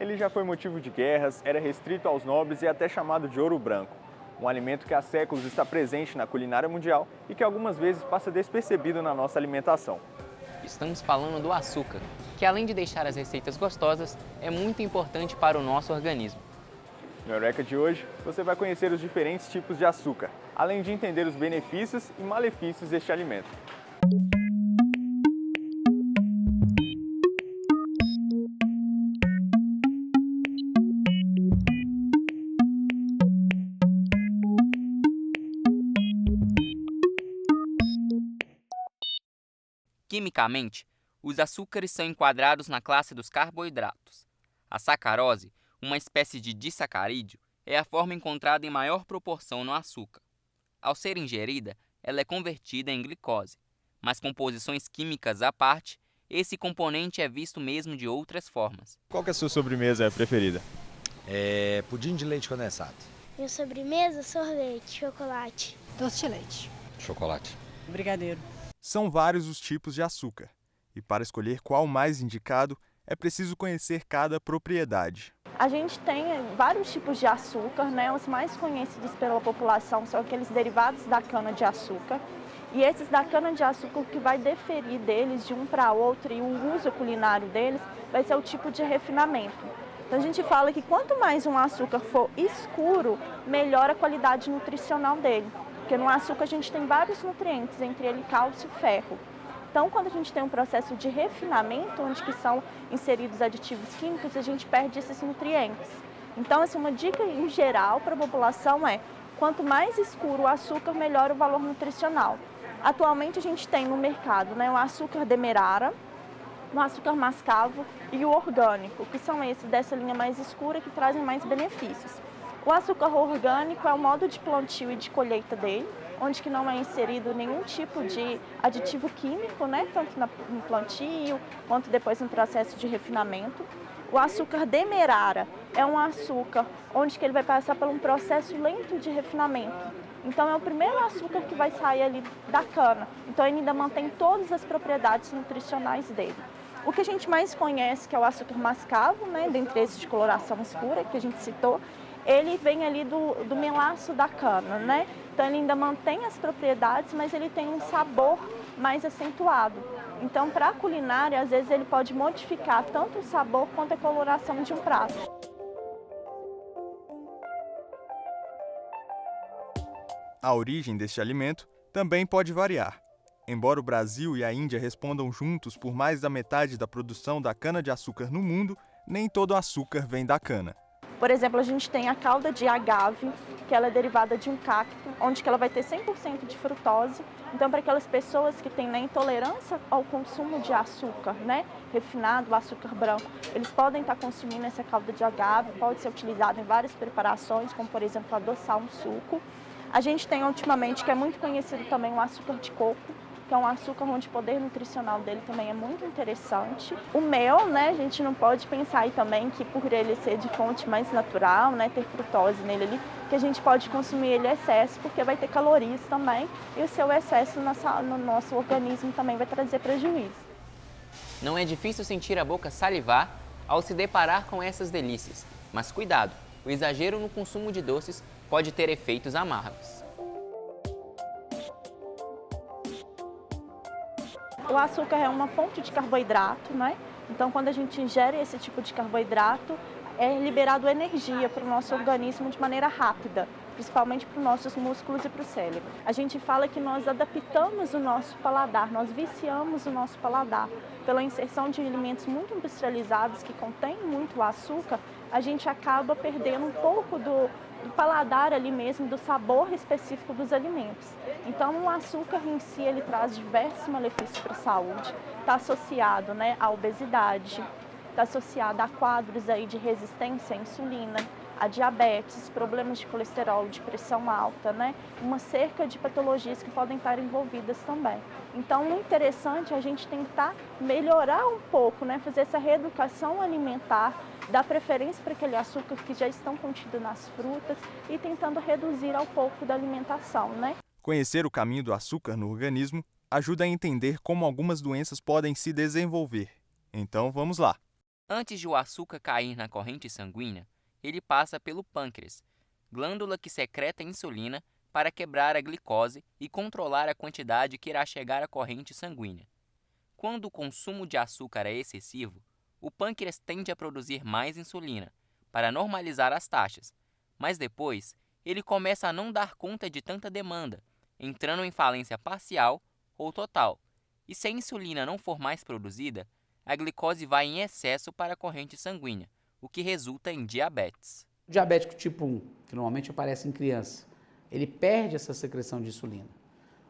Ele já foi motivo de guerras, era restrito aos nobres e até chamado de ouro branco. Um alimento que há séculos está presente na culinária mundial e que algumas vezes passa despercebido na nossa alimentação. Estamos falando do açúcar, que além de deixar as receitas gostosas, é muito importante para o nosso organismo. No Eureka de hoje, você vai conhecer os diferentes tipos de açúcar, além de entender os benefícios e malefícios deste alimento. Quimicamente, os açúcares são enquadrados na classe dos carboidratos. A sacarose, uma espécie de disacarídeo, é a forma encontrada em maior proporção no açúcar. Ao ser ingerida, ela é convertida em glicose, mas com composições químicas à parte, esse componente é visto mesmo de outras formas. Qual que é a sua sobremesa preferida? Pudim de leite condensado. Minha sobremesa, sorvete, chocolate. Doce de leite. Chocolate. Brigadeiro. São vários os tipos de açúcar, e para escolher qual o mais indicado, é preciso conhecer cada propriedade. A gente tem vários tipos de açúcar, né? Os mais conhecidos pela população são aqueles derivados da cana-de-açúcar. E esses da cana-de-açúcar, o que vai diferir deles de um para outro e o uso culinário deles vai ser o tipo de refinamento. Então a gente fala que quanto mais um açúcar for escuro, melhor a qualidade nutricional dele. Porque no açúcar a gente tem vários nutrientes, entre eles cálcio e ferro. Então, quando a gente tem um processo de refinamento, onde que são inseridos aditivos químicos, a gente perde esses nutrientes. Então, assim, uma dica em geral para a população é, quanto mais escuro o açúcar, melhor o valor nutricional. Atualmente a gente tem no mercado, né, o açúcar demerara, o açúcar mascavo e o orgânico, que são esses dessa linha mais escura que trazem mais benefícios. O açúcar orgânico é o modo de plantio e de colheita dele, onde que não é inserido nenhum tipo de aditivo químico, né? Tanto no plantio quanto depois no processo de refinamento. O açúcar demerara é um açúcar onde que ele vai passar por um processo lento de refinamento. Então é o primeiro açúcar que vai sair ali da cana. Então ele ainda mantém todas as propriedades nutricionais dele. O que a gente mais conhece, que é o açúcar mascavo, né? Dentre esses de coloração escura que a gente citou, ele vem ali do melaço da cana, né? Então ele ainda mantém as propriedades, mas ele tem um sabor mais acentuado. Então, para a culinária, às vezes ele pode modificar tanto o sabor quanto a coloração de um prato. A origem deste alimento também pode variar. Embora o Brasil e a Índia respondam juntos por mais da metade da produção da cana-de-açúcar no mundo, nem todo o açúcar vem da cana. Por exemplo, a gente tem a calda de agave, que ela é derivada de um cacto, onde que ela vai ter 100% de frutose. Então, para aquelas pessoas que têm, né, intolerância ao consumo de açúcar, né, refinado, açúcar branco, eles podem estar consumindo essa calda de agave, pode ser utilizada em várias preparações, como por exemplo adoçar um suco. A gente tem ultimamente, que é muito conhecido também, o açúcar de coco, que é um açúcar onde o poder nutricional dele também é muito interessante. O mel, né, a gente não pode pensar aí também que por ele ser de fonte mais natural, né, ter frutose nele ali, que a gente pode consumir ele em excesso, porque vai ter calorias também, e o seu excesso no nosso organismo também vai trazer prejuízo. Não é difícil sentir a boca salivar ao se deparar com essas delícias, mas cuidado, o exagero no consumo de doces pode ter efeitos amargos. O açúcar é uma fonte de carboidrato, né? Então, quando a gente ingere esse tipo de carboidrato, é liberado energia para o nosso organismo de maneira rápida, principalmente para os nossos músculos e para o cérebro. A gente fala que nós adaptamos o nosso paladar, nós viciamos o nosso paladar. Pela inserção de alimentos muito industrializados que contêm muito açúcar, a gente acaba perdendo um pouco do paladar ali mesmo, do sabor específico dos alimentos. Então, o açúcar em si, ele traz diversos malefícios para a saúde. Está associado, né, à obesidade, está associado a quadros aí de resistência à insulina, a diabetes, problemas de colesterol, de pressão alta, né? Uma cerca de patologias que podem estar envolvidas também. Então, o interessante é a gente tentar melhorar um pouco, né? Fazer essa reeducação alimentar, dar preferência para aquele açúcar que já estão contidos nas frutas e tentando reduzir ao pouco da alimentação, né? Conhecer o caminho do açúcar no organismo ajuda a entender como algumas doenças podem se desenvolver. Então, vamos lá! Antes de o açúcar cair na corrente sanguínea, ele passa pelo pâncreas, glândula que secreta insulina para quebrar a glicose e controlar a quantidade que irá chegar à corrente sanguínea. Quando o consumo de açúcar é excessivo, o pâncreas tende a produzir mais insulina para normalizar as taxas, mas depois ele começa a não dar conta de tanta demanda, entrando em falência parcial ou total. E se a insulina não for mais produzida, a glicose vai em excesso para a corrente sanguínea, o que resulta em diabetes. O diabético tipo 1, que normalmente aparece em criança, ele perde essa secreção de insulina.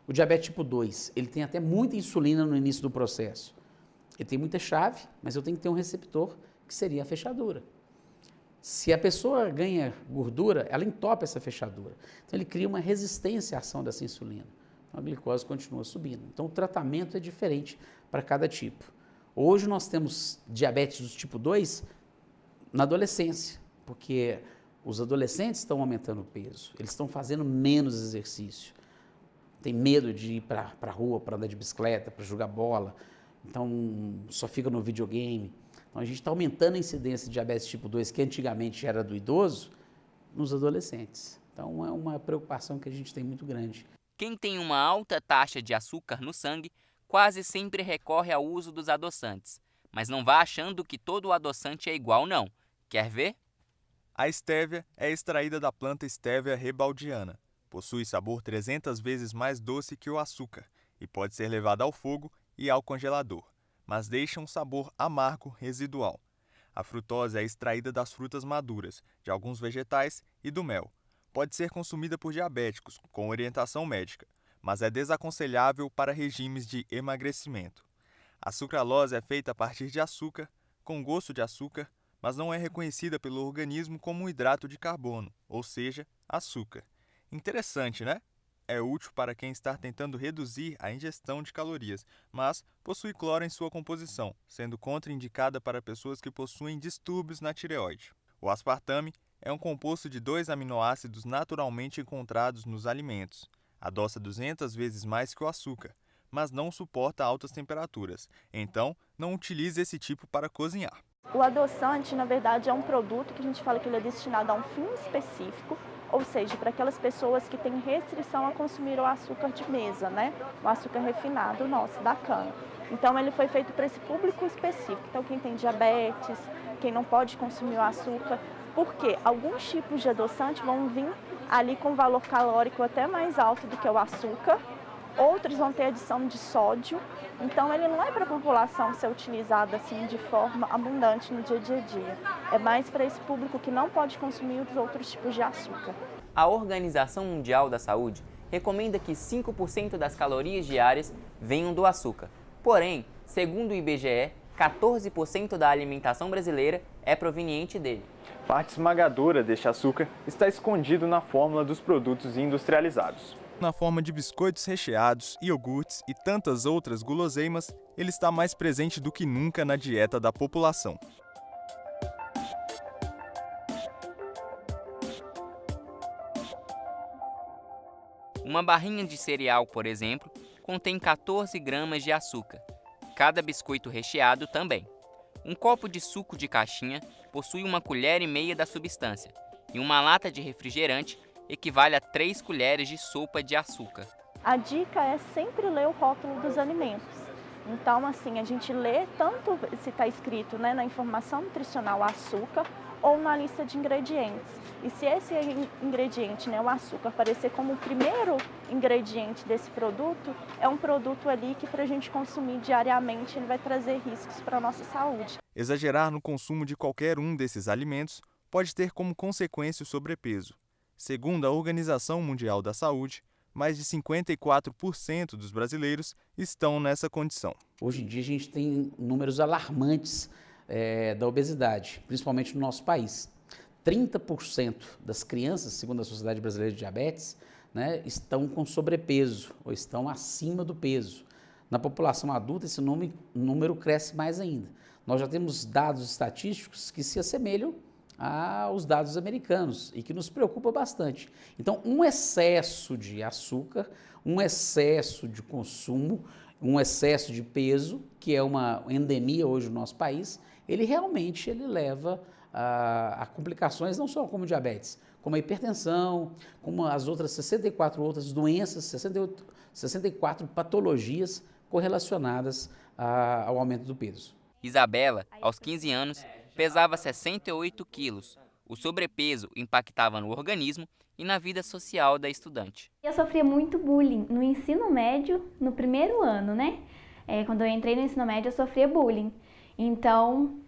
O diabetes tipo 2, ele tem até muita insulina no início do processo. Ele tem muita chave, mas eu tenho que ter um receptor, que seria a fechadura. Se a pessoa ganha gordura, ela entope essa fechadura. Então ele cria uma resistência à ação dessa insulina. Então a glicose continua subindo. Então o tratamento é diferente para cada tipo. Hoje nós temos diabetes do tipo 2 na adolescência, porque os adolescentes estão aumentando o peso, eles estão fazendo menos exercício, tem medo de ir para a rua, para andar de bicicleta, para jogar bola, então só fica no videogame. Então a gente está aumentando a incidência de diabetes tipo 2, que antigamente era do idoso, nos adolescentes. Então é uma preocupação que a gente tem muito grande. Quem tem uma alta taxa de açúcar no sangue quase sempre recorre ao uso dos adoçantes, mas não vá achando que todo adoçante é igual não. Quer ver? A estévia é extraída da planta Stevia rebaldiana. Possui sabor 300 vezes mais doce que o açúcar e pode ser levada ao fogo e ao congelador, mas deixa um sabor amargo residual. A frutose é extraída das frutas maduras, de alguns vegetais e do mel. Pode ser consumida por diabéticos, com orientação médica, mas é desaconselhável para regimes de emagrecimento. A sucralose é feita a partir de açúcar, com gosto de açúcar, mas não é reconhecida pelo organismo como um hidrato de carbono, ou seja, açúcar. Interessante, né? É útil para quem está tentando reduzir a ingestão de calorias, mas possui cloro em sua composição, sendo contraindicada para pessoas que possuem distúrbios na tireoide. O aspartame é um composto de 2 aminoácidos naturalmente encontrados nos alimentos. Adoça 200 vezes mais que o açúcar, mas não suporta altas temperaturas, então não utilize esse tipo para cozinhar. O adoçante, na verdade, é um produto que a gente fala que ele é destinado a um fim específico, ou seja, para aquelas pessoas que têm restrição a consumir o açúcar de mesa, né? O açúcar refinado nosso, da cana. Então, ele foi feito para esse público específico. Então, quem tem diabetes, quem não pode consumir o açúcar, porque alguns tipos de adoçante vão vir ali com valor calórico até mais alto do que o açúcar, outros vão ter adição de sódio, então ele não é para a população ser utilizado assim de forma abundante no dia a dia. É mais para esse público que não pode consumir os outros tipos de açúcar. A Organização Mundial da Saúde recomenda que 5% das calorias diárias venham do açúcar. Porém, segundo o IBGE, 14% da alimentação brasileira é proveniente dele. Parte esmagadora deste açúcar está escondido na fórmula dos produtos industrializados. Na forma de biscoitos recheados, iogurtes e tantas outras guloseimas, ele está mais presente do que nunca na dieta da população. Uma barrinha de cereal, por exemplo, contém 14 gramas de açúcar. Cada biscoito recheado também. Um copo de suco de caixinha possui 1,5 colheres da substância e uma lata de refrigerante equivale a 3 colheres de sopa de açúcar. A dica é sempre ler o rótulo dos alimentos. Então, assim, a gente lê tanto se está escrito, né, na informação nutricional açúcar ou na lista de ingredientes. E se esse ingrediente, né, o açúcar, aparecer como o primeiro ingrediente desse produto, é um produto ali que para a gente consumir diariamente ele vai trazer riscos para a nossa saúde. Exagerar no consumo de qualquer um desses alimentos pode ter como consequência o sobrepeso. Segundo a Organização Mundial da Saúde, mais de 54% dos brasileiros estão nessa condição. Hoje em dia a gente tem números alarmantes da obesidade, principalmente no nosso país. 30% das crianças, segundo a Sociedade Brasileira de Diabetes, né, estão com sobrepeso ou estão acima do peso. Na população adulta, esse número cresce mais ainda. Nós já temos dados estatísticos que se assemelham aos dados americanos e que nos preocupa bastante. Então, um excesso de açúcar, um excesso de consumo, um excesso de peso, que é uma endemia hoje no nosso país, ele realmente leva a complicações não só como diabetes, como a hipertensão, como as outras 64 outras doenças, 64 patologias correlacionadas ao aumento do peso. Isabela, aos 15 anos, pesava 68 quilos. O sobrepeso impactava no organismo e na vida social da estudante. Eu sofria muito bullying no ensino médio, no primeiro ano, né? Quando eu entrei no ensino médio, eu sofria bullying. Então,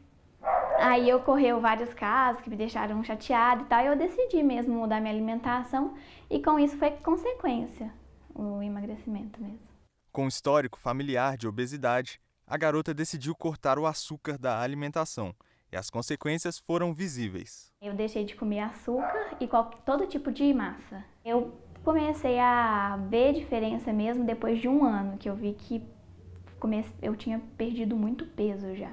aí ocorreu vários casos que me deixaram chateada e tal, e eu decidi mesmo mudar minha alimentação, e com isso foi consequência o emagrecimento mesmo. Com histórico familiar de obesidade, a garota decidiu cortar o açúcar da alimentação e as consequências foram visíveis. Eu deixei de comer açúcar e todo tipo de massa. Eu comecei a ver diferença mesmo depois de um ano, que eu vi que eu tinha perdido muito peso já.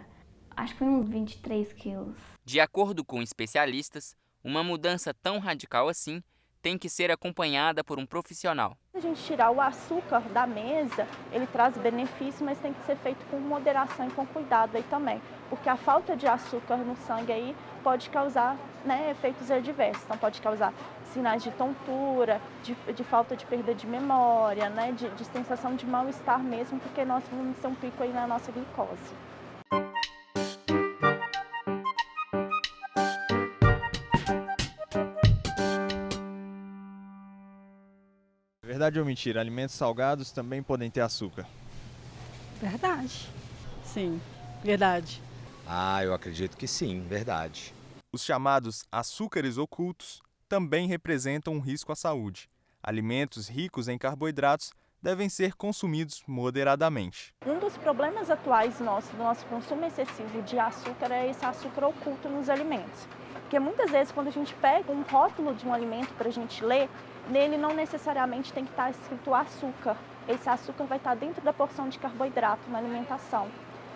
Acho que foi uns 23 quilos. De acordo com especialistas, uma mudança tão radical assim tem que ser acompanhada por um profissional. Se a gente tirar o açúcar da mesa, ele traz benefício, mas tem que ser feito com moderação e com cuidado aí também. Porque a falta de açúcar no sangue aí pode causar, né, efeitos adversos. Então pode causar sinais de tontura, de falta de perda de memória, né, de sensação de mal-estar mesmo, porque nós vamos ter um pico aí na nossa glicose. Verdade ou mentira? Alimentos salgados também podem ter açúcar. Verdade. Sim, verdade. Eu acredito que sim, verdade. Os chamados açúcares ocultos também representam um risco à saúde. Alimentos ricos em carboidratos devem ser consumidos moderadamente. Um dos problemas atuais do nosso consumo excessivo de açúcar é esse açúcar oculto nos alimentos. Porque muitas vezes quando a gente pega um rótulo de um alimento para a gente ler, nele não necessariamente tem que estar escrito açúcar. Esse açúcar vai estar dentro da porção de carboidrato na alimentação.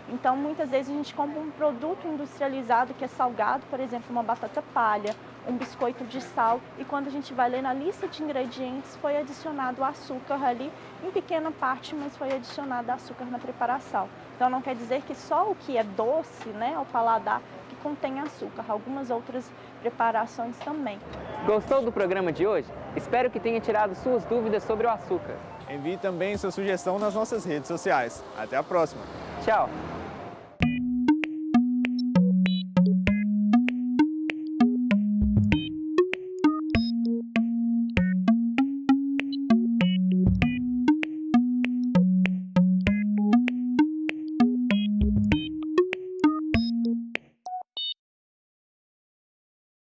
Então, muitas vezes a gente compra um produto industrializado que é salgado, por exemplo, uma batata palha, um biscoito de sal, e quando a gente vai ler na lista de ingredientes, foi adicionado açúcar ali, em pequena parte, mas foi adicionado açúcar na preparação. Então, não quer dizer que só o que é doce, né, ao paladar, que contém açúcar, algumas outras preparações também. Gostou do programa de hoje? Espero que tenha tirado suas dúvidas sobre o açúcar. Envie também sua sugestão nas nossas redes sociais. Até a próxima! Tchau!